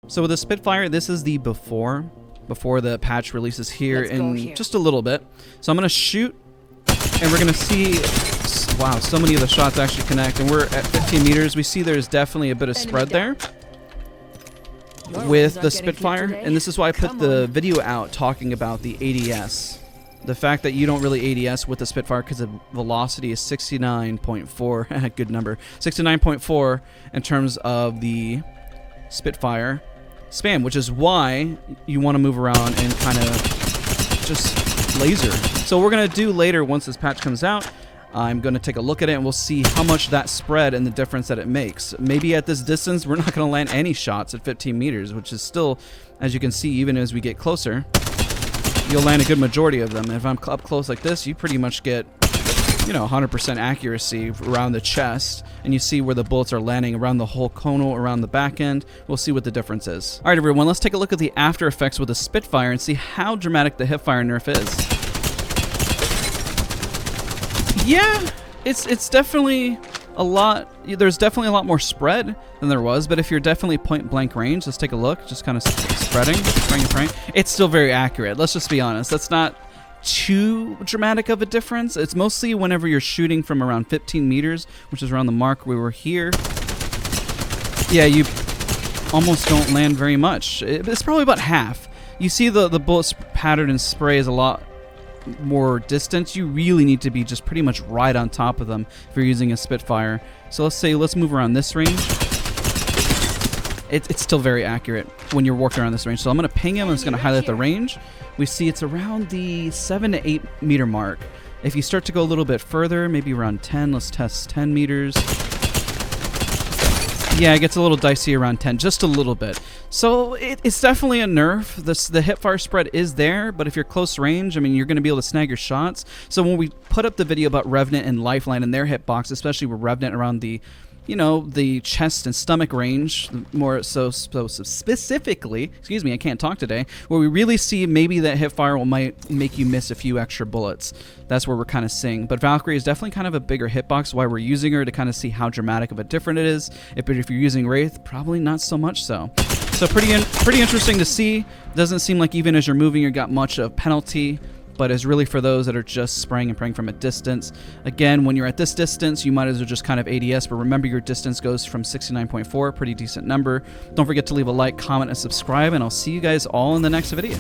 So with the Spitfire, this is the before the patch releases here in just a little bit. So I'm going to shoot, and we're going to see, wow, so many of the shots actually connect, and we're at 15 meters. We see there's definitely a bit of spread there with the Spitfire, and this is why I put the video out talking about the ADS. The fact that you don't really ADS with the Spitfire because the velocity is 69.4, good number, 69.4 in terms of the Spitfire spam, which is why you want to move around and kind of just laser. So what we're going to do later, once this patch comes out, I'm going to take a look at it and we'll see how much that spread and the difference that it makes. Maybe at this distance, we're not going to land any shots at 15 meters, which is still, as you can see, even as we get closer, you'll land a good majority of them. And if I'm up close like this, you pretty much get, you know, 100% accuracy around the chest, and you see where the bullets are landing around the whole conal, around the back end. We'll see what the difference is. All right, everyone, let's take a look at the after effects with the Spitfire and see how dramatic the Hipfire Nerf is. Yeah, it's definitely a lot. There's definitely a lot more spread than there was, but if you're definitely point blank range, let's take a look. Just kind of spraying. It's still very accurate. Let's just be honest. That's not too dramatic of a difference. It's mostly whenever you're shooting from around 15 meters, which is around the mark we were here. Yeah, you almost don't land very much. It's probably about half. You see the bullet pattern and spray is a lot more distance. You really need to be just pretty much right on top of them if you're using a Spitfire. So let's move around this range. It's still very accurate when you're walking around this range. So I'm going to ping him, and it's going to highlight the range. We see it's around the 7 to 8 meter mark. If you start to go a little bit further, maybe around 10, let's test 10 meters. Yeah, it gets a little dicey around 10, just a little bit. So it's definitely a nerf. The hipfire spread is there, but if you're close range, I mean, you're going to be able to snag your shots. So when we put up the video about Revenant and Lifeline and their hitbox, especially with Revenant around the, you know, the chest and stomach range, more so specifically, excuse me, I can't talk today, where we really see maybe that hipfire might make you miss a few extra bullets. That's where we're kind of seeing. But Valkyrie is definitely kind of a bigger hitbox, why we're using her to kind of see how dramatic of a difference it is. But if you're using Wraith, probably not so much so. So pretty interesting to see. Doesn't seem like even as you're moving, you got much of penalty, but is really for those that are just spraying and praying from a distance. Again, when you're at this distance, you might as well just kind of ADS, but remember your distance goes from 69.4, pretty decent number. Don't forget to leave a like, comment, and subscribe, and I'll see you guys all in the next video.